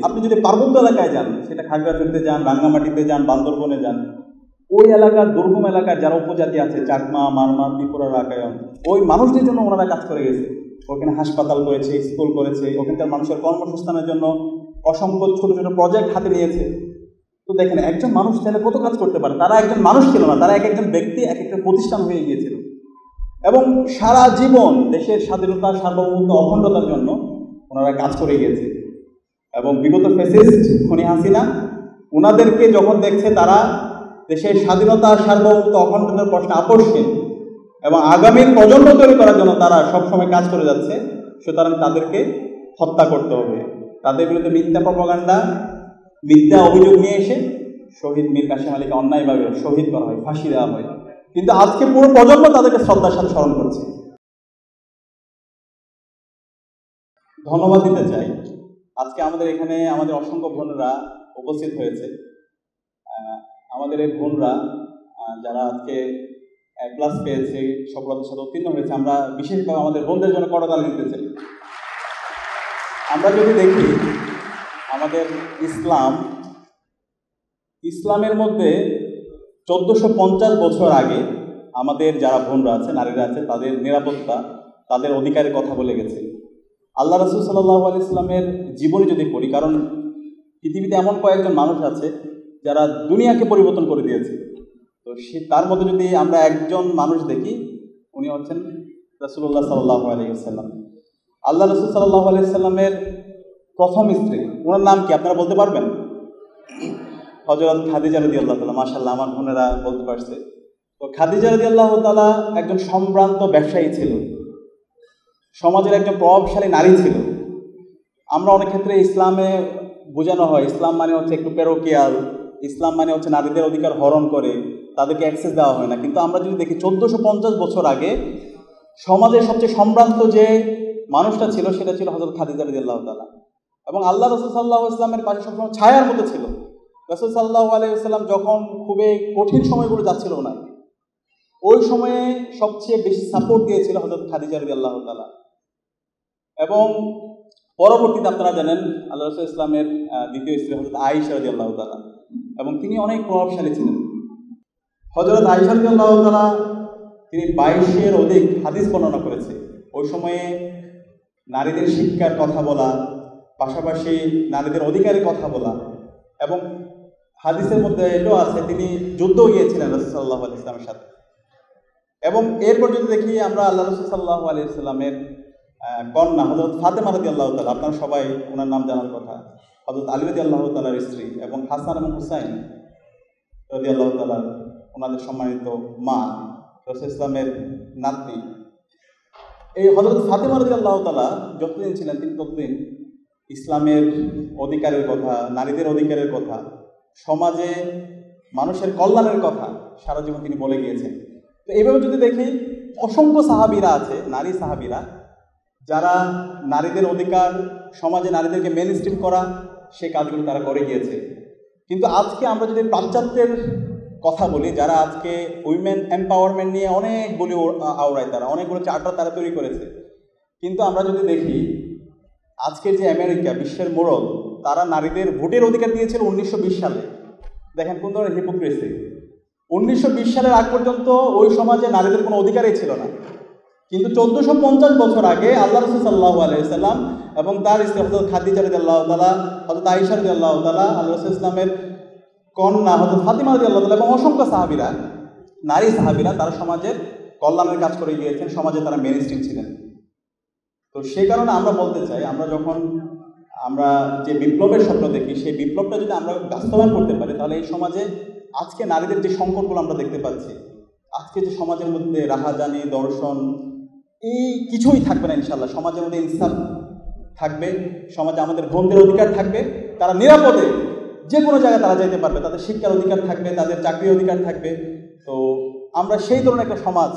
আপনি যদি পার্বত্য এলাকায় যান, সেটা খাগড়াছড়িতে যান, রাঙ্গামাটিতে যান, বান্দরবনে যান, ওই এলাকার দুর্গম এলাকার যারা উপজাতি আছে, চাকমা, মারমা, ত্রিপুরা, রাখায়ন, ওই মানুষদের জন্য ওনারা কাজ করে গেছে। ওখানে হাসপাতাল করেছে, স্কুল করেছে, ওখানকার মানুষের কর্মসংস্থানের জন্য অসংখ্য ছোট ছোট প্রজেক্ট হাতে নিয়েছে। তো দেখেন, একজন মানুষ চাইলে কত কাজ করতে পারে। তারা একজন মানুষ ছিল না, তারা এক একজন ব্যক্তি, এক একটা প্রতিষ্ঠান হয়ে গিয়েছিল। এবং সারা জীবন দেশের স্বাধীনতা, সার্বভৌমত্ব, অখণ্ডতার জন্য ওনারা কাজ করে গিয়েছে। এবং বিগত ফ্যাসিস্ট খনি হাসিনা ওনাদেরকে যখন দেখছে তারা দেশের স্বাধীনতা, সার্বভৌমত্ব, অখণ্ডতার প্রশ্নে আপোষহীন এবং আগামীর প্রজন্ম তৈরি করার জন্য তারা সবসময় কাজ করে যাচ্ছে, সুতরাং তাদেরকে হত্যা করতে হবে। তাদের বিরুদ্ধে মিথ্যা প্রপাগান্ডা, মিথ্যা অভিযোগ নিয়ে এসে শহীদ মীর কাসেম আলীকে অন্যায়ভাবে শহীদ করা হয়, ফাঁসি দেওয়া হয়। কিন্তু আজকে পুরো প্রজন্ম তাদেরকে শ্রদ্ধার সাথে স্মরণ করছে। ধন্যবাদ দিতে চাই। আজকে আমাদের এখানে আমাদের অসংখ্য বোনরা উপস্থিত হয়েছে। আমাদের এই বোনরা যারা আজকে প্লাস পেয়েছে, সফলতার সাথে উত্তীর্ণ হয়েছে, আমরা বিশেষভাবে আমাদের বোনদের জন্য করতালি দিতে চাই। আমরা যদি দেখি আমাদের ইসলামের মধ্যে 1450 বছর আগে আমাদের যারা বোনরা আছে, নারীরা আছে, তাদের নিরাপত্তা, তাদের অধিকারের কথা বলে গেছে। আল্লাহ রাসূল সাল্লাল্লাহু আলাইহি ওয়াসাল্লামের জীবনী যদি পড়ি, কারণ পৃথিবীতে এমন কয়েকজন মানুষ আছে যারা দুনিয়াকে পরিবর্তন করে দিয়েছে, তো তার মধ্যে যদি আমরা একজন মানুষ দেখি, উনি হচ্ছেন রাসূলুল্লাহ সাল্লাল্লাহু আলাইহি ওয়াসাল্লাম। আল্লাহ রাসূল সাল্লাল্লাহু আলাইহি ওয়াসাল্লামের প্রথম স্ত্রী, ওনার নাম কি আপনারা বলতে পারবেন? হযরত খাদিজা রাদিয়াল্লাহু তাআলা। মাশাআল্লাহ, আমার বোনেরা বলতে পারছে। তো খাদিজা রাদিয়াল্লাহু তাআলা একজন সম্ভ্রান্ত ব্যবসায়ী ছিল, সমাজের একজন প্রভাবশালী নারী ছিল। আমরা অনেক ক্ষেত্রে ইসলামে বোঝানো হয় ইসলাম মানে হচ্ছে একটু পেরোকিয়াল, ইসলাম মানে হচ্ছে নারীদের অধিকার হরণ করে, তাদেরকে অ্যাক্সেস দেওয়া হয় না। কিন্তু আমরা যদি দেখি 1450 বছর আগে সমাজের সবচেয়ে সম্ভ্রান্ত যে মানুষটা ছিল সেটা ছিল হযরত খাদিজা রাদিয়াল্লাহু তাআলা। এবং আল্লাহ রাসূল সাল্লাল্লাহু আলাইহি ওয়াসাল্লামের পাশে সবসময় ছায়ার মতো ছিল। রাসূল সাল্লাল্লাহু আলাইহি ওয়াসাল্লাম যখন খুবই কঠিন সময়গুলো যাচ্ছিল না, ওই সময়ে সবচেয়ে বেশি সাপোর্ট দিয়েছিল হযরত খাদিজা রাদিয়াল্লাহু তাআলা। এবং পরবর্তীতে আপনারা জানেন আল্লাহ রাসূল ইসলামের দ্বিতীয় স্ত্রী হযরত আয়েশা রাদিয়াল্লাহু তাআলা, এবং তিনি অনেক প্রভাবশালী ছিলেন। হযরত আয়েশা রাদিয়াল্লাহু তাআলা তিনি 22-এর অধিক হাদিস বর্ণনা করেছে। ওই সময়ে নারীদের শিক্ষার কথা বলা, পাশাপাশি নারীদের অধিকারের কথা বলা, এবং হাদিসের মধ্যে এটাও আছে তিনি যুদ্ধও গিয়েছিলেন রাসূল সাল্লাল্লাহু আলাইহি ওয়াসাল্লামের সাথে। এবং এরপর যদি দেখি আমরা আল্লাহ রাসূল সাল্লাল্লাহু আলাইহি ওয়াসাল্লামের কন্যা হযরত ফাতেমা রাদিয়াল্লাহু তাআলা, আপনারা সবাই ওনার নাম জানার কথা, হযরত আলী রাদিয়াল্লাহু তাআলার স্ত্রী, এবং হাসান এবং হুসাইন রাদিয়াল্লাহু তাআলা ওনাদের সম্মানিত মা, রাসূল ইসলামের নাতনি। এই হযরত ফাতেমা রাদিয়াল্লাহু তাআলা যতদিন ছিলেন তিনি ততদিন ইসলামের অধিকারের কথা, নারীদের অধিকারের কথা, সমাজে মানুষের কল্যাণের কথা সারা জীবন তিনি বলে গিয়েছেন। তো এইভাবে যদি দেখি অসংখ্য সাহাবীরা আছে, নারী সাহাবীরা, যারা নারীদের অধিকার, সমাজে নারীদেরকে মেইনস্ট্রিম করা, সে কাজগুলো তারা করে গিয়েছে। কিন্তু আজকে আমরা যদি পাশ্চাত্যের কথা বলি, যারা আজকে উইমেন এম্পাওয়ারমেন্ট নিয়ে অনেক বলি আওড়ায়, তারা অনেকগুলো চার্টার তারা তৈরি করেছে। কিন্তু আমরা যদি দেখি আজকের যে আমেরিকা, বিশ্বের মোড়ল, তারা নারীদের ভোটের অধিকার দিয়েছিল 1920 সালে। দেখেন কোন ধরনের হিপোক্রেসি। 1920 সালের আগ পর্যন্ত ওই সমাজে নারীদের কোনো অধিকারই ছিল না। কিন্তু 1450 বছর আগে আল্লাহ রাসূল সাল্লাল্লাহু আলাইহি ওয়াসাল্লাম এবং তার স্ত্রী হযরত খাদিজা রাদিয়াল্লাহু তাআলা, হযরত আয়েশা রাদিয়াল্লাহু তাআলা, আল্লাহ রাসূল ইসলামের কন্যা হযরত ফাতিমা রাদিয়াল্লাহু তাআলা, এবং অসংখ্য সাহাবীরা, নারী সাহাবীরা, তারা সমাজের কল্যাণের কাজ করে গিয়েছেন, সমাজে তারা মেইনস্ট্রিম ছিলেন। তো সেই কারণে আমরা বলতে চাই, আমরা যখন আমরা যে বিপ্লবের স্বপ্ন দেখি, সেই বিপ্লবটা যদি আমরা বাস্তবায়ন করতে পারি, তাহলে এই সমাজে আজকে নারীদের যে সংকটগুলো আমরা দেখতে পাচ্ছি, আজকে যে সমাজের মধ্যে রাহাজানি, দর্শন, এই কিছুই থাকবে না ইনশাআল্লাহ। সমাজের মধ্যে ইনসাফ থাকবে, সমাজে আমাদের বোনদের অধিকার থাকবে, তারা নিরাপদে যে কোনো জায়গায় তারা যেতে পারবে, তাদের শিক্ষার অধিকার থাকবে, তাদের চাকরির অধিকার থাকবে। তো আমরা সেই ধরনের একটা সমাজ,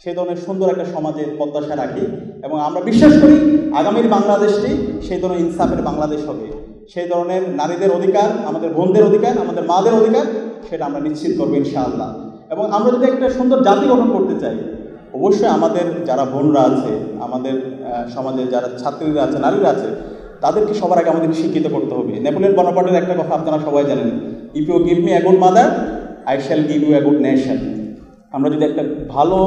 সেই ধরনের সুন্দর একটা সমাজের প্রত্যাশা রাখি, এবং আমরা বিশ্বাস করি আগামীর বাংলাদেশটি সেই ধরনের ইনসাফের বাংলাদেশ হবে। সেই ধরনের নারীদের অধিকার, আমাদের বোনদের অধিকার, আমাদের মাদের অধিকার, সেটা আমরা নিশ্চিত করবো ইনশাআল্লাহ। এবং আমরা যদি একটা সুন্দর জাতি গঠন করতে চাই, অবশ্যই আমাদের যারা বোনরা আছে, আমাদের সমাজে যারা ছাত্রীরা আছে, নারীরা আছে, তাদেরকে সবার আগে আমাদেরকে শিক্ষিত করতে হবে। নেপোলিয়ন বোনাপার্টের একটা কথা আপনারা সবাই জানেন, if you give me a good mother I shall give you a good nation. আমরা যদি একটা ভালো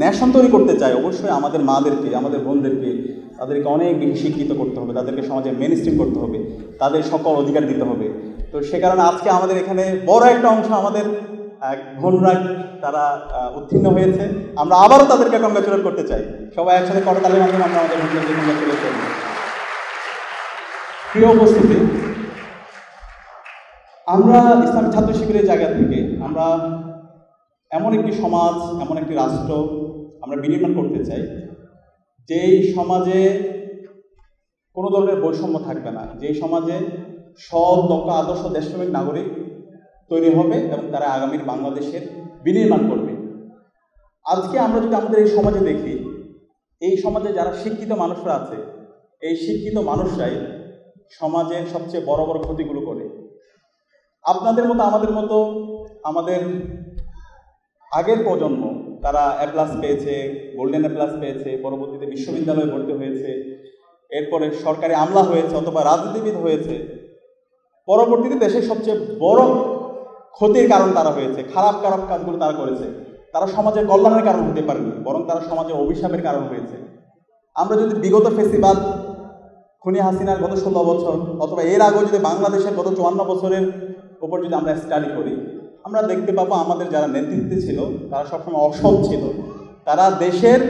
নেশন তৈরি করতে চাই, অবশ্যই আমাদের মাদেরকে, আমাদের বোনদেরকে, তাদেরকে অনেক বেশি শিক্ষিত করতে হবে, তাদেরকে সমাজে মেন স্ট্রিম করতে হবে, তাদের সকল অধিকার দিতে হবে। তো সে কারণে আজকে আমাদের এখানে বড় একটা অংশ আমাদের বোনরা তারা উত্তীর্ণ হয়েছে। আমরা আবারও তাদেরকে কংগ্রাচুলেট করতে চাই। সবাই একসাথে করতালির মাধ্যমে আমরা আমাদের বোনদেরকে কংগ্রাচুলেট করি। প্রিয় উপস্থিতি, আমরা ইসলামী ছাত্র শিবিরের জায়গা থেকে আমরা এমন একটি সমাজ, এমন একটি রাষ্ট্র আমরা বিনির্মাণ করতে চাই, যেই সমাজে কোনো ধরনের বৈষম্য থাকবে না, যেই সমাজে সৎ, দক্ষ, আদর্শ দেশপ্রেমিক নাগরিক তৈরি হবে এবং তারা আগামীর বাংলাদেশের বিনির্মাণ করবে। আজকে আমরা যদি আমাদের এই সমাজে দেখি, এই সমাজে যারা শিক্ষিত মানুষরা আছে, এই শিক্ষিত মানুষরাই সমাজের সবচেয়ে বড় বড় ক্ষতিগুলো করে। আপনাদের মতো, আমাদের মতো, আমাদের আগের প্রজন্ম তারা A+ পেয়েছে, গোল্ডেন A+ পেয়েছে, পরবর্তীতে বিশ্ববিদ্যালয়ে ভর্তি হয়েছে, এরপরে সরকারি আমলা হয়েছে অথবা রাজনীতিবিদ হয়েছে। পরবর্তীতে দেশের সবচেয়ে বড় ক্ষতির কারণ তারা হয়েছে, খারাপ খারাপ কাজগুলো তারা করেছে। তারা সমাজের কল্যাণের কারণ হতে পারেনি, বরং তারা সমাজের অভিশাপের কারণ হয়েছে। আমরা যদি বিগত ফেসিবাদ, খুনি হাসিনার গত 16 বছর অথবা এর আগেও যদি বাংলাদেশের গত 54 বছরের উপর যদি আমরা স্টাডি করি, আমরা দেখতে পাবো আমাদের যারা নেতৃত্বে ছিল তারা সবসময় অসৎ ছিল। তারা দেশের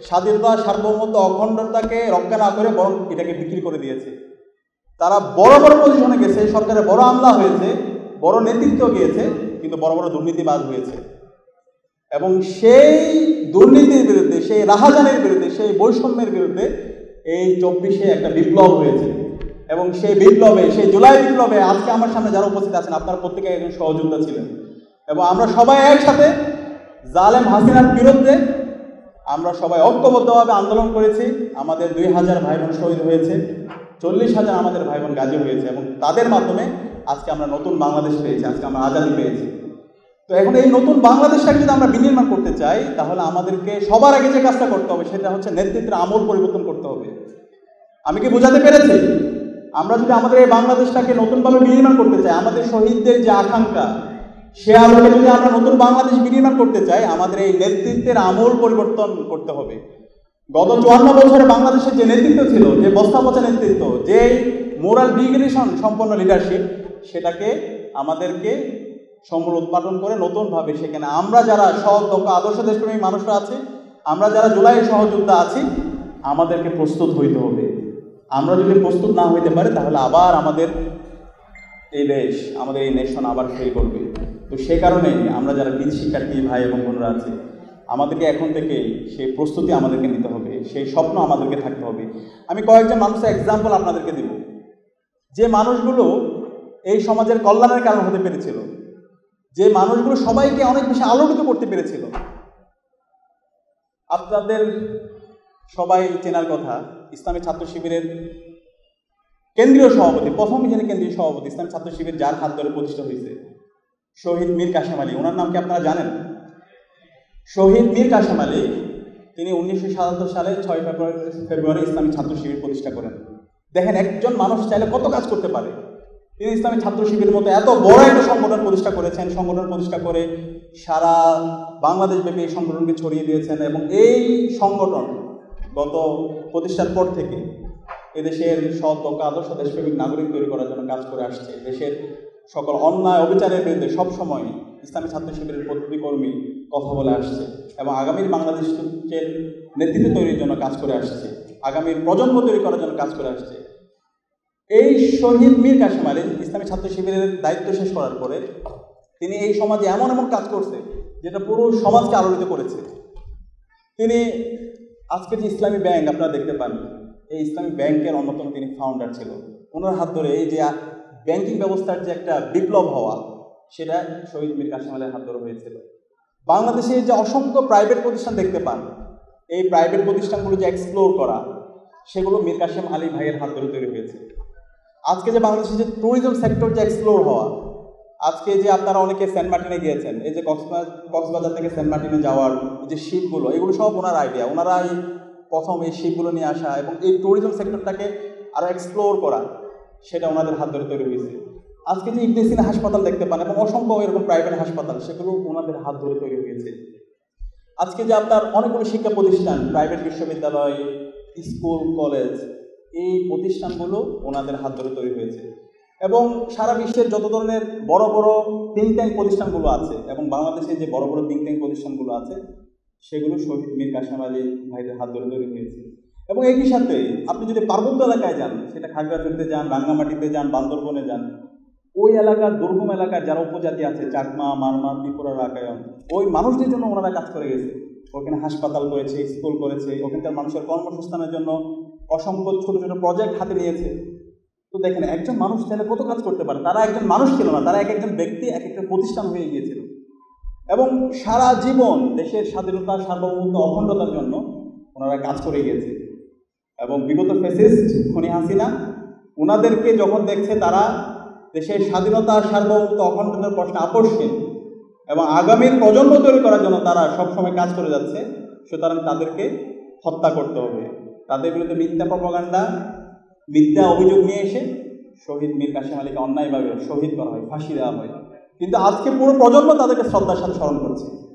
স্বাধীনতা, সার্বভৌমত্ব, অখণ্ডতাকে রক্ষা না করে বরং এটাকে বিক্রি করে দিয়েছে। তারা বড় বড় পজিশনে গেছে, সরকারের বড় আমলা হয়েছে, বড় নেতৃত্ব গিয়েছে, কিন্তু বড় বড় দুর্নীতিবাজ হয়েছে। এবং সেই দুর্নীতির বিরুদ্ধে, সেই রাহাজানের বিরুদ্ধে, সেই বৈষম্যের বিরুদ্ধে এই 24-এ একটা বিপ্লব হয়েছে। এবং সেই বিপ্লবে, সেই জুলাই বিপ্লবে আজকে আমার সামনে যারা উপস্থিত আছেন, আপনারা প্রত্যেকে একজন সহযোদ্ধা ছিলেন। এবং আমরা সবাই একসাথে জালেম হাসিনার বিরুদ্ধে আমরা সবাই ঐক্যবদ্ধভাবে আন্দোলন করেছি। আমাদের 2000 ভাই বোন শহীদ হয়েছে, 40,000 আমাদের ভাই বোন গাজী হয়েছে, এবং তাদের মাধ্যমে আজকে আমরা নতুন বাংলাদেশ পেয়েছি, আজকে আমরা আজাদি পেয়েছি। তো এখন এই নতুন বাংলাদেশটাকে যদি আমরা বিনির্মাণ করতে চাই, তাহলে আমাদেরকে সবার আগে যে কাজটা করতে হবে সেটা হচ্ছে নেতৃত্বের আমূল পরিবর্তন করতে হবে। আমি কি বোঝাতে পেরেছি? আমরা যদি আমাদের এই বাংলাদেশটাকে নতুনভাবে বিনির্মাণ করতে চাই, আমাদের শহীদদের যে আকাঙ্ক্ষা, সে আলোকে যদি আমরা নতুন বাংলাদেশ বিনির্মাণ করতে চাই, আমাদের এই নেতৃত্বের আমূল পরিবর্তন করতে হবে। গত 54 বছরে বাংলাদেশের যে নেতৃত্ব ছিল, যে বস্তাপচা নেতৃত্ব, যে মোরাল ডিগ্রেডেশন সম্পন্ন লিডারশিপ, সেটাকে আমাদেরকে সমূল উৎপাদন করে নতুনভাবে সেখানে আমরা যারা সৎ, দক্ষ, আদর্শ দেশপ্রেমিক মানুষরা আছি, আমরা যারা জুলাইয়ের সহযোদ্ধা আছি, আমাদেরকে প্রস্তুত হইতে হবে। আমরা যদি প্রস্তুত না হইতে পারি, তাহলে আবার আমাদের এই দেশ, আমাদের এই নেশন আবার ফেল করবে। তো সে কারণে আমরা যারা কৃতি শিক্ষার্থী ভাই এবং বোনরা আছে, আমাদেরকে এখন থেকেই সেই প্রস্তুতি আমাদেরকে নিতে হবে, সেই স্বপ্ন আমাদেরকে থাকতে হবে। আমি কয়েকজন মানুষের এক্সাম্পল আপনাদেরকে দিব, যে মানুষগুলো এই সমাজের কল্যাণের কারণ হতে পেরেছিল, যে মানুষগুলো সবাইকে অনেক বেশি আলোকিত করতে পেরেছিল। আপনাদের সবাই চেনার কথা, ইসলামী ছাত্র শিবিরের কেন্দ্রীয় সভাপতি, প্রথমে যিনি কেন্দ্রীয় সভাপতি ইসলামী ছাত্র শিবির, যার হাত ধরে প্রতিষ্ঠা হয়েছে, শহীদ মীর কাসেম আলী। ওনার নাম কি আপনারা জানেন? শহীদ মীর কাসেম আলী, তিনি 1977 সালে 6 ফেব্রুয়ারি ইসলামী ছাত্র শিবির প্রতিষ্ঠা করেন। দেখেন, একজন মানুষ চাইলে কত কাজ করতে পারে। তিনি ইসলামী ছাত্র শিবিরের মতো এত বড় একটা সংগঠন প্রতিষ্ঠা করেছেন। সংগঠন প্রতিষ্ঠা করে সারা বাংলাদেশব্যাপী এই সংগঠনকে ছড়িয়ে দিয়েছেন। এবং এই সংগঠন গত প্রতিষ্ঠার পর থেকে এদেশের সৎ, দক্ষ, আদর্শ দেশপ্রেমিক নাগরিক তৈরি করার জন্য কাজ করে আসছে। দেশের সকল অন্যায় অবিচারের বিরুদ্ধে সবসময় ইসলামী ছাত্র শিবিরের প্রতিটি কর্মী কথা বলে আসছে এবং আগামীর বাংলাদেশের নেতৃত্ব তৈরির জন্য কাজ করে আসছে, আগামীর প্রজন্ম তৈরি করার জন্য কাজ করে আসছে। এই শহীদ মীর কাসেম আলী ইসলামী ছাত্র শিবিরের দায়িত্ব শেষ করার পরে তিনি এই সমাজে এমন এমন কাজ করছে যেটা পুরো সমাজকে আলোড়িত করেছে। তিনি আজকে যে ইসলামী ব্যাংক আপনারা দেখতে পান, এই ইসলামী ব্যাংকের অন্যতম তিনি ফাউন্ডার ছিল। ওনার হাত ধরে এই যে ব্যাংকিং ব্যবস্থার যে একটা বিপ্লব হওয়া, সেটা শহীদ মীর কাসেম আলীর হাত ধরে হয়েছিল। বাংলাদেশে যে অসংখ্য প্রাইভেট প্রতিষ্ঠান দেখতে পান, এই প্রাইভেট প্রতিষ্ঠানগুলো যে এক্সপ্লোর করা, সেগুলো মীর কাসেম আলী ভাইয়ের হাত ধরে তৈরি হয়েছে। আজকে যে বাংলাদেশের যে ট্যুরিজম সেক্টর যে এক্সপ্লোর হওয়া, আজকে যে আপনারা অনেকে সেন্ট মার্টিনে গিয়েছেন, এই যে কক্সবাজার থেকে সেন্ট মার্টিনে যাওয়ার যে শিপগুলো, এগুলো সব ওনার আইডিয়া। ওনারাই প্রথম এই শিপগুলো নিয়ে আসা এবং এই ট্যুরিজম সেক্টরটাকে আরও এক্সপ্লোর করা, সেটা ওনাদের হাত ধরে তৈরি হয়েছে। আজকে যে ইবনে সিনা হাসপাতাল দেখতে পান এবং অসংখ্য এরকম প্রাইভেট হাসপাতাল, সেগুলো ওনাদের হাত ধরে তৈরি হয়েছে। আজকে যে আপনার অনেকগুলো শিক্ষা প্রতিষ্ঠান, প্রাইভেট বিশ্ববিদ্যালয়, স্কুল, কলেজ, এই প্রতিষ্ঠানগুলো ওনাদের হাত ধরে তৈরি হয়েছে। এবং সারা বিশ্বের যত ধরনের বড় বড় থিঙ্ক ট্যাঙ্ক প্রতিষ্ঠানগুলো আছে এবং বাংলাদেশের যে বড় বড় থিঙ্ক ট্যাঙ্ক প্রতিষ্ঠানগুলো আছে, সেগুলো শহীদ মীর কাসেম আলী ভাইদের হাত ধরে তৈরি হয়েছে। এবং একই সাথে আপনি যদি পার্বত্য এলাকায় যান, সেটা খাগড়াছড়িতে যান, রাঙ্গামাটিতে যান, বান্দরবনে যান, ওই এলাকার দুর্গম এলাকার যারা উপজাতি আছে, চাকমা, মারমা, ত্রিপুরা, রাখায়ন, ওই মানুষদের জন্য ওনারা কাজ করে গেছে। ওখানে হাসপাতাল করেছে, স্কুল করেছে, ওখানকার মানুষের কর্মসংস্থানের জন্য অসংখ্য ছোটো ছোটো প্রজেক্ট হাতে নিয়েছে। তো দেখেন, একজন মানুষ চাইলে কত কাজ করতে পারে। তারা একজন মানুষ ছিল না, তারা এক একজন ব্যক্তি, এক একটা প্রতিষ্ঠান হয়ে গিয়েছিল। এবং সারা জীবন দেশের স্বাধীনতা, সার্বভৌমত্ব, অখণ্ডতার জন্য ওনারা কাজ করে গিয়েছে। এবং বিগত ফ্যাসিস্ট খুনি হাসিনা ওনাদেরকে যখন দেখছে তারা দেশের স্বাধীনতা, সার্বভৌমত্ব, অখণ্ডতার প্রশ্নে আপোষহীন এবং আগামীর প্রজন্ম তৈরি করার জন্য তারা সবসময় কাজ করে যাচ্ছে, সুতরাং তাদেরকে হত্যা করতে হবে। তাদের বিরুদ্ধে মিথ্যা প্রপাগান্ডা, মিথ্যা অভিযোগ নিয়ে এসে শহীদ মীর কাসেম আলীকে অন্যায়ভাবে শহীদ করা হয়, ফাঁসি দেওয়া হয়। কিন্তু আজকে পুরো প্রজন্ম তাদেরকে শ্রদ্ধার সাথে স্মরণ করছে।